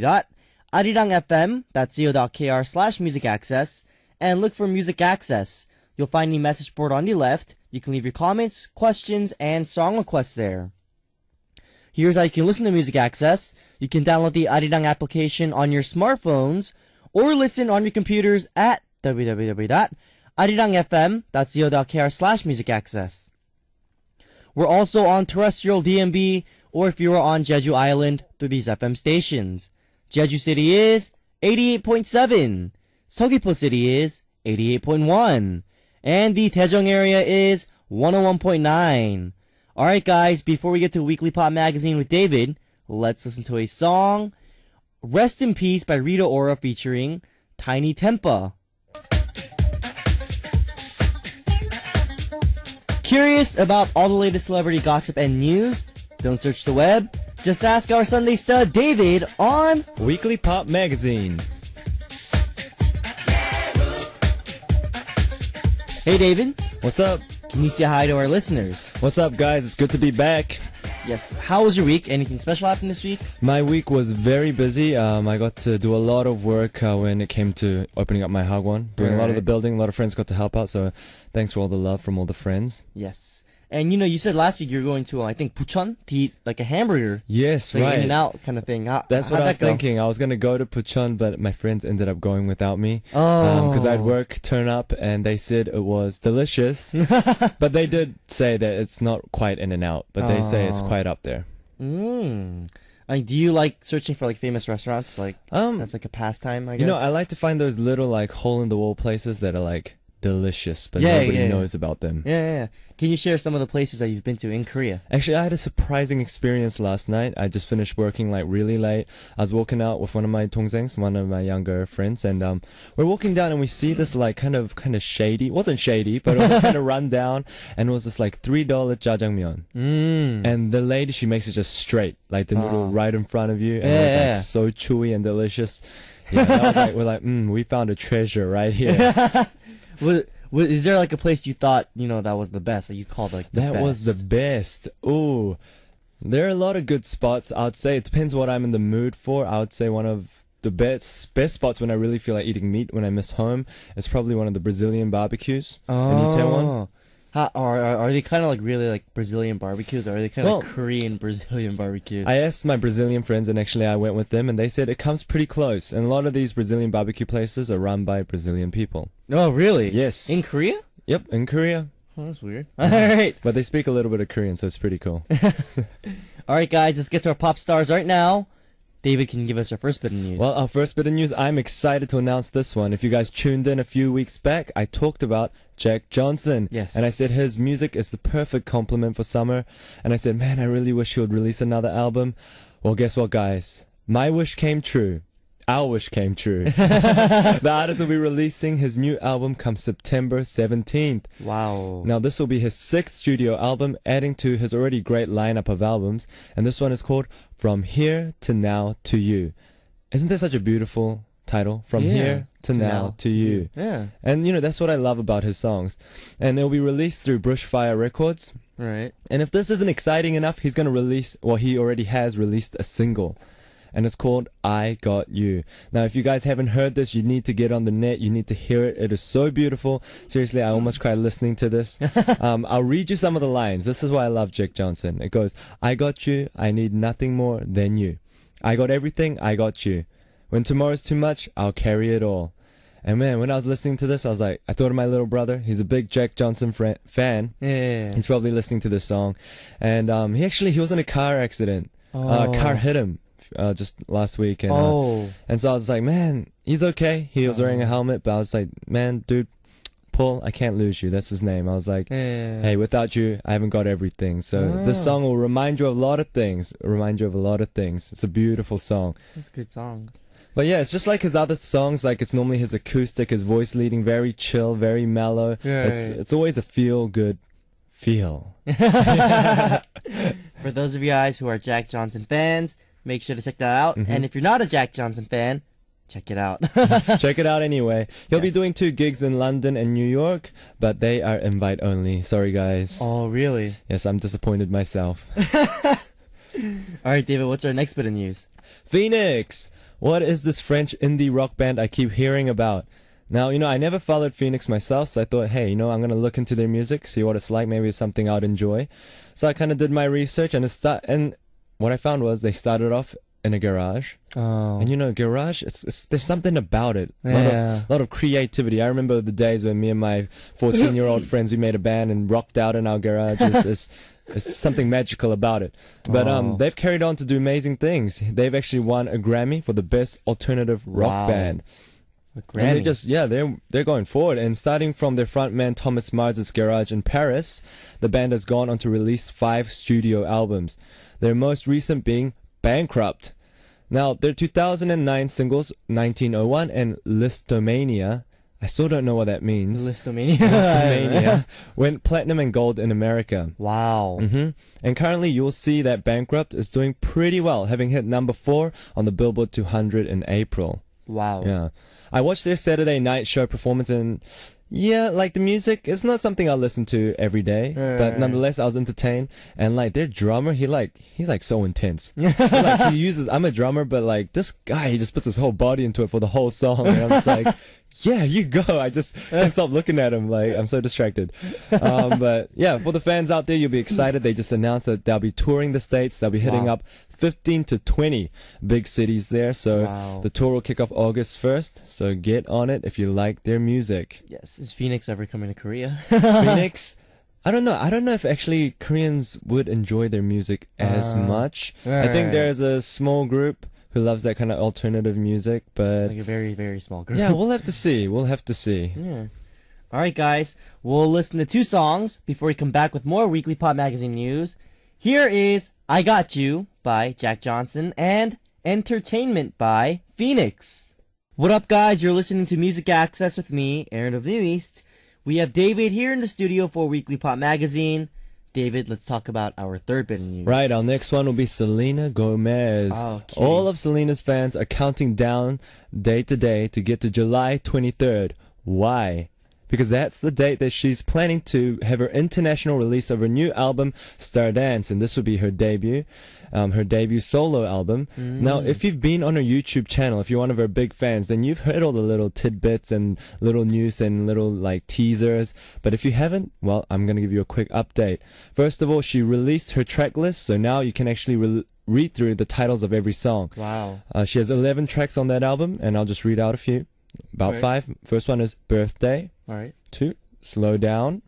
arirang.fm.co.kr/music access and look for music access. You'll find the message board on the left. You can leave your comments, questions, and song requests there. Here's how you can listen to Music Access. You can download the Arirang application on your smartphones or listen on your computers at www.arirangfm.co.kr/music access. We're also on terrestrial DMB, or if you are on Jeju Island, through these FM stations. Jeju City is 88.7, Seogwipo City is 88.1, and the Daejeong area is 101.9. Alright guys, before we get to Weekly Pop Magazine with David, let's listen to a song. Rest in Peace by Rita Ora featuring Tiny Tempa. Curious about all the latest celebrity gossip and news? Don't search the web. Just ask our Sunday stud David on Weekly Pop Magazine. Hey David. What's up? Can you say hi to our listeners? What's up, guys? It's good to be back. Yes. How was your week? Anything special happened this week? My week was very busy. I got to do a lot of work when it came to opening up my hagwon, doing a lot of the building. A lot of friends got to help out, so thanks for all the love from all the friends. Yes. And you said last week you were going to, I think, Bucheon to eat like a hamburger. Yes, like right. In and out kind of thing. That's what I was thinking. I was going to go to Bucheon, but my friends ended up going without me. Oh. Because I'd work, turn up, and they said it was delicious. But they did say that it's not quite in and out, but they say it's quite up there. Like, do you like searching for like famous restaurants? Like, that's like a pastime, I guess. I like to find those little like hole in the wall places that are like delicious, but nobody knows about them. Yeah. Can you share some of the places that you've been to in Korea? Actually, I had a surprising experience last night. I just finished working like really late. I was walking out with one of my dongsengs, one of my younger friends, and we're walking down and we see this like kind of shady. It wasn't shady, but it was kind of run down, and it was this like $3 jjajangmyeon. And the lady, she makes it just straight, like the noodle right in front of you, and it was like so chewy and delicious. Yeah, that was like, we're like, we found a treasure right here. Is there like a place you thought, that was the best, that you called like the best? That was the best. Ooh. There are a lot of good spots, I would say. It depends what I'm in the mood for. I would say one of the best spots when I really feel like eating meat, when I miss home, is probably one of the Brazilian barbecues in Itaewon. Are they kind of like really like Brazilian barbecues, or are they kind of like Korean Brazilian barbecues? I asked my Brazilian friends, and actually I went with them, and they said it comes pretty close. And a lot of these Brazilian barbecue places are run by Brazilian people. Oh, really? Yes. In Korea? Yep, in Korea. Oh, that's weird. Alright. But they speak a little bit of Korean, so it's pretty cool. Alright guys, let's get to our pop stars right now. David, can you give us our first bit of news? Well, our first bit of news, I'm excited to announce this one. If you guys tuned in a few weeks back, I talked about Jack Johnson. Yes. And I said his music is the perfect complement for summer. And I said, man, I really wish he would release another album. Well, guess what, guys? My wish came true. Our wish came true. The artist will be releasing his new album come September 17th. Wow. Now, this will be his 6th studio album, adding to his already great lineup of albums. And this one is called From Here to Now to You. Isn't that such a beautiful title? From Here to Now to You. Yeah. And, that's what I love about his songs. And it'll be released through Bushfire Records. Right. And if this isn't exciting enough, he's going to release, he already has released a single. And it's called I Got You. Now, if you guys haven't heard this, you need to get on the net. You need to hear it. It is so beautiful. Seriously, I almost cried listening to this. I'll read you some of the lines. This is why I love Jack Johnson. It goes, I got you. I need nothing more than you. I got everything. I got you. When tomorrow's too much, I'll carry it all. And man, when I was listening to this, I was like, I thought of my little brother. He's a big Jack Johnson fan. Yeah. He's probably listening to this song. And he was in a car accident. Car hit him. Just last week, and so I was like, man, he's okay. He was wearing a helmet, but I was like, man, dude, Paul, I can't lose you. That's his name. I was like, hey, without you, I haven't got everything. So this song will remind you of a lot of things. It's a beautiful song. It's a good song. But yeah, it's just like his other songs. Like, it's normally his acoustic, his voice leading, very chill, very mellow. Yeah, it's always a feel-good feel. For those of you guys who are Jack Johnson fans, make sure to check that out. And if you're not a Jack Johnson fan, check it out. Check it out anyway. He'll be doing 2 gigs in London and New York, but they are invite only. Sorry, guys. Oh, really? Yes, I'm disappointed myself. Alright, David, what's our next bit of news? Phoenix! what is this French indie rock band I keep hearing about? Now, I never followed Phoenix myself, so I thought, hey, I'm going to look into their music, see what it's like, maybe it's something I'd enjoy. So I kind of did my research, and what I found was they started off in a garage. Oh. And garage, there's something about it. Yeah. A lot of creativity. I remember the days when me and my 14-year-old friends, we made a band and rocked out in our garage. It's something magical about it. But they've carried on to do amazing things. They've actually won a Grammy for the best alternative rock band. And they're going forward. And starting from their frontman Thomas Mars' garage in Paris, the band has gone on to release 5 studio albums. Their most recent being Bankrupt. Now, their 2009 singles 1901 and Listomania, I still don't know what that means. Listomania went platinum and gold in America. Wow. And currently you'll see that Bankrupt is doing pretty well, having hit number 4 on the Billboard 200 in April. Wow. Yeah. I watched their Saturday night show performance, and the music is not something I listen to every day, but nonetheless I was entertained. And their drummer, he's so intense. I'm a drummer, but this guy, he just puts his whole body into it for the whole song. And I'm just like, yeah, you go. I just can't stop looking at him. I'm so distracted. But yeah, for the fans out there, you'll be excited. They just announced that they'll be touring the States. They'll be hitting up 15 to 20 big cities there. So the tour will kick off August 1st. So get on it if you like their music. Yes. Is Phoenix ever coming to Korea? Phoenix? I don't know. I don't know if actually Koreans would enjoy their music as much. I think there's a small group who loves that kind of alternative music, but a very, very small group. Yeah, we'll have to see. Yeah. All right, guys. We'll listen to 2 songs before we come back with more Weekly Pop Magazine news. Here is I Got You by Jack Johnson and Entertainment by Phoenix. What up, guys? You're listening to Music Access with me, Aron of New East. We have David here in the studio for Weekly Pop Magazine. David, let's talk about our third bit of news. Right, our next one will be Selena Gomez. Okay. All of Selena's fans are counting down day to day to get to July 23rd. Why? Because that's the date that she's planning to have her international release of her new album, Stardance, and this will be her debut solo album. Now, if you've been on her YouTube channel, if you're one of her big fans, then you've heard all the little tidbits and little news and little teasers. But if you haven't, well, I'm going to give you a quick update. First of all, she released her track list, so now you can actually read through the titles of every song. Wow. She has 11 tracks on that album, and I'll just read out a few. About 5. First one is Birthday. All right. 2, Slow Down.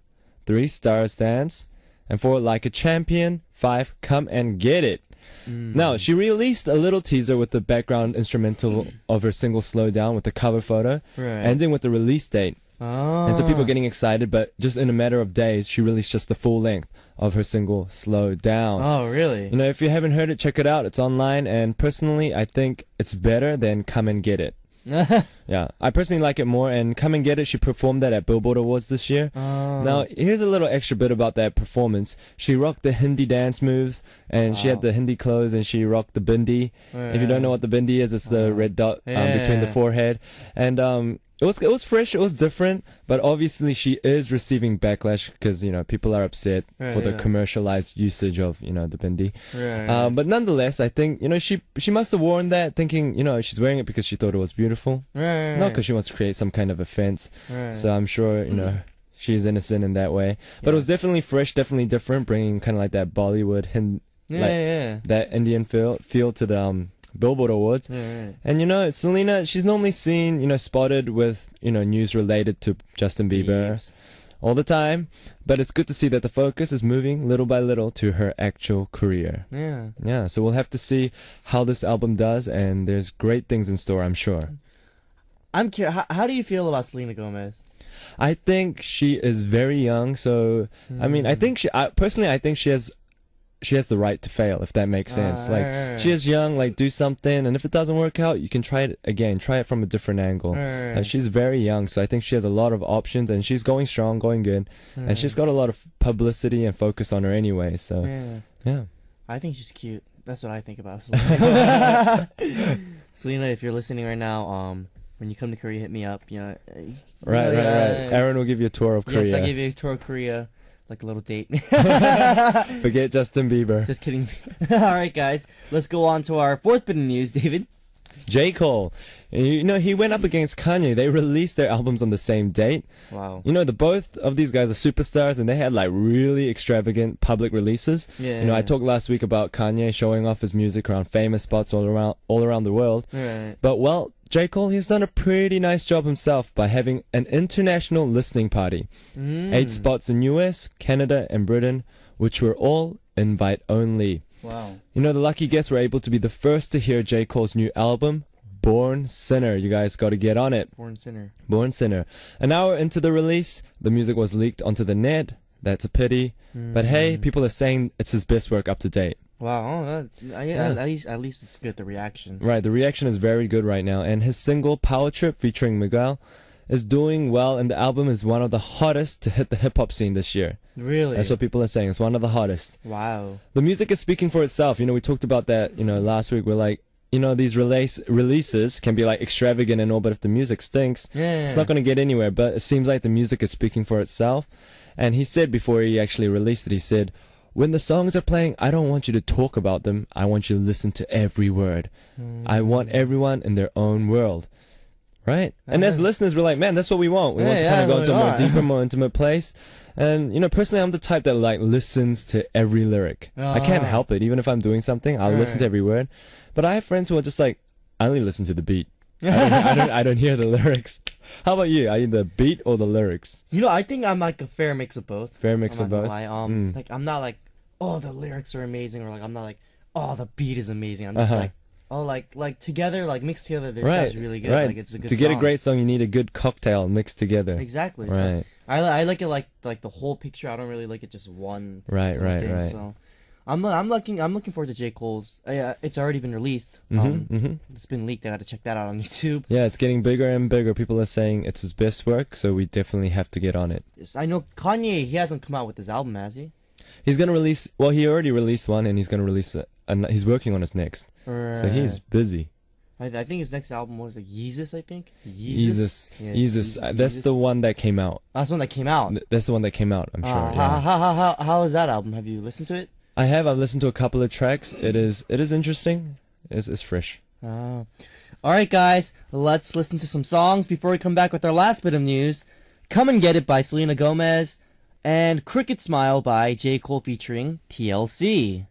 3, Stars Dance. And 4, Like a Champion. 5, Come and Get It. Now, she released a little teaser with the background instrumental of her single Slow Down with the cover photo, ending with the release date. And so people are getting excited, but just in a matter of days, she released just the full length of her single Slow Down. Oh, really? If you haven't heard it, check it out. It's online, and personally, I think it's better than Come and Get It. Yeah, I personally like it more, and Come and Get It, she performed that at Billboard Awards this year. Now, here's a little extra bit about that performance. She rocked the Hindi dance moves, and she had the Hindi clothes, and she rocked the bindi. If you don't know what the bindi is, it's the red dot between the forehead. And it was fresh, it was different, but obviously she is receiving backlash because, people are upset for the commercialized usage of, the bindi. But nonetheless, I think, she must have worn that thinking, she's wearing it because she thought it was beautiful. Not because she wants to create some kind of offense. So I'm sure, she's innocent in that way. But it was definitely fresh, definitely different, bringing kind of like that Bollywood, that Indian feel to the Billboard Awards. And Selena, she's normally seen, spotted with, news related to Justin Bieber all the time, but it's good to see that the focus is moving little by little to her actual career. Yeah, so we'll have to see how this album does, and there's great things in store, I'm sure. I'm curious, how do you feel about Selena Gomez? I think she is very young, so I mean, I think personally I think she has the right to fail, if that makes sense. She is young, do something, and if it doesn't work out, you can try it again, try it from a different angle. She's very young, so I think she has a lot of options, and she's going strong, going good, and she's got a lot of publicity and focus on her anyway, so yeah. I think she's cute. That's what I think about Selena. Selena, if you're listening right now, when you come to Korea, hit me up. Right. Aron will give you a tour of Korea. Yes, I'll give you a tour of Korea. Like a little date. Forget Justin Bieber. Just kidding. All right, guys. Let's go on to our fourth bit of news, David. J. Cole. You know, he went up against Kanye. They released their albums on the same date. Wow. You know, the both of these guys are superstars, and they had like really extravagant public releases. Yeah. You know, I talked last week about Kanye showing off his music around famous spots all around the world. Right. But well, J. Cole, he's done a pretty nice job himself by having an international listening party. 8 spots in US, Canada, and Britain, which were all invite only. Wow. You know, the lucky guests were able to be the first to hear J. Cole's new album, Born Sinner. You guys got to get on it. Born Sinner. Born Sinner. An hour into the release, the music was leaked onto the net. That's a pity. But hey, people are saying it's his best work up to date. Wow. Yeah. At least it's good, the reaction. Right, the reaction is very good right now. And his single, Power Trip, featuring Miguel, is doing well. And the album is one of the hottest to hit the hip-hop scene this year. Really? That's what people are saying. It's one of the hottest. Wow. The music is speaking for itself. You know, we talked about that, you know, last week. We're like, you know, these releases can be like extravagant and all, but if the music stinks, it's not going to get anywhere. But it seems like the music is speaking for itself. And he said before he actually released it, he said, when the songs are playing, I don't want you to talk about them. I want you to listen to every word. I want everyone in their own world. Right? And as listeners, we're like, man, that's what we want. We want to kind of go into a more deeper, more intimate place. And, you know, personally, I'm the type that, like, listens to every lyric. I can't help it. Even if I'm doing something, I'll listen to every word. But I have friends who are just like, I only listen to the beat. I don't hear the lyrics. How about you? Are you the beat or the lyrics? You know, I think I'm like a fair mix of both. Fair mix I'm of not both? gonna lie. Like, I'm not like, oh, the lyrics are amazing, or like, I'm not like, oh, the beat is amazing. I'm just like, oh, like together, like mixed together, this sounds really good. Right. Like, it's a good to get song. a great song, you need a good cocktail mixed together. Exactly. Right. So I like it like the whole picture. I don't really like it just one. Right. Thing, So I'm looking forward to J. Cole's. It's already been released. It's been leaked. I got to check that out on YouTube. Yeah, it's getting bigger and bigger. People are saying it's his best work, so we definitely have to get on it. Yes, I know Kanye. He hasn't come out with his album, has he? He's gonna release. Well, he already released one, and he's gonna release. He's working on his next. So he's busy. I think his next album was like Yeezus, I think. Yeezus. Yeah, Yeezus. That's the one that came out. That's the one that came out. That's the one that came out, I'm sure. Yeah. How is that album? Have you listened to it? I have. I've listened to a couple of tracks. It is interesting. It's fresh. All right, guys. Let's listen to some songs before we come back with our last bit of news. Come and Get It by Selena Gomez and Crooked Smile by J. Cole featuring TLC.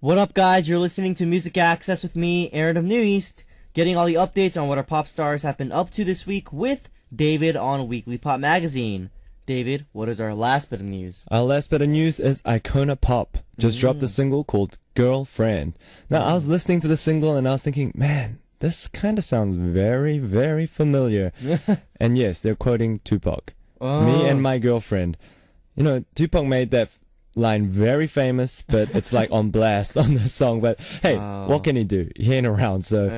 What up, guys? You're listening to Music Access with me, Aron of New East, getting all the updates on what our pop stars have been up to this week with David on Weekly Pop Magazine. David, what is our last bit of news? Our last bit of news is Icona Pop just dropped a single called Girlfriend. Now, I was listening to the single and I was thinking, man, this kind of sounds very, very familiar. And yes, they're quoting Tupac. Me and my girlfriend. You know, Tupac made that line very famous, but it's like on blast on the song. But hey, what can he do? He ain't around. So,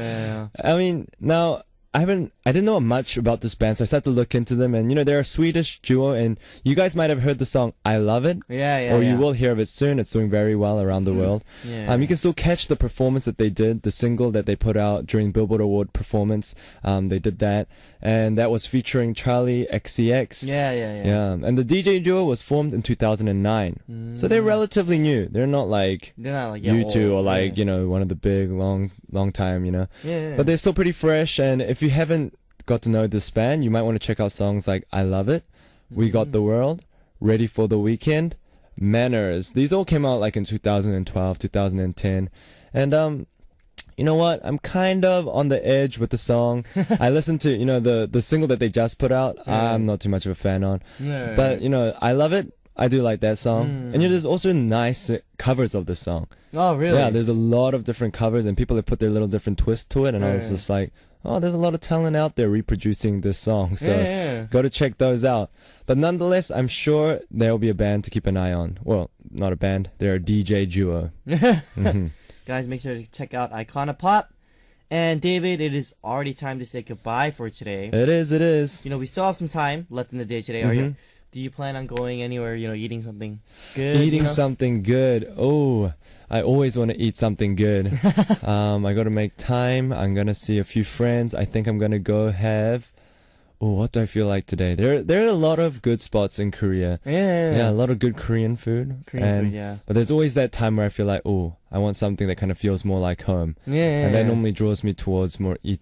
I mean, now I didn't know much about this band, so I started to look into them, and you know, they're a Swedish duo, and you guys might have heard the song I Love It. Or you will hear of it soon. It's doing very well around the world. You can still catch the performance that they did, the single that they put out during Billboard Award performance. They did that, and that was featuring Charlie XCX. And the DJ duo was formed in 2009. So they're relatively new. They're not like U2 or like, you know, one of the big long time, you know. But they're still pretty fresh, and if you haven't got to know this band, you might want to check out songs like I Love It, We Got the World, Ready for the Weekend, Manners. These all came out like in 2012, 2010. And you know what? I'm kind of on the edge with the song. I listened to, you know, the single that they just put out. I'm not too much of a fan on. But, you know, I Love It. I do like that song. And you know, there's also nice covers of this song. Oh, really? Yeah, there's a lot of different covers, and people have put their little different twist to it, and I was just like, oh, there's a lot of talent out there reproducing this song, so go to check those out. But nonetheless, I'm sure there'll be a band to keep an eye on. Well, not a band, they're a DJ duo. Guys, make sure to check out Icona Pop. And David, it is already time to say goodbye for today. It is. You know, we still have some time left in the day today. Do you plan on going anywhere, you know, eating something good? Eating something good. Oh, I always want to eat something good. I got to make time. I'm going to see a few friends. I think I'm going to go have... oh, what do I feel like today? There are a lot of good spots in Korea. Yeah, a lot of good Korean food. Korean food, yeah. But there's always that time where I feel like, oh, I want something that kind of feels more like home. Yeah. And that normally draws me towards more eating.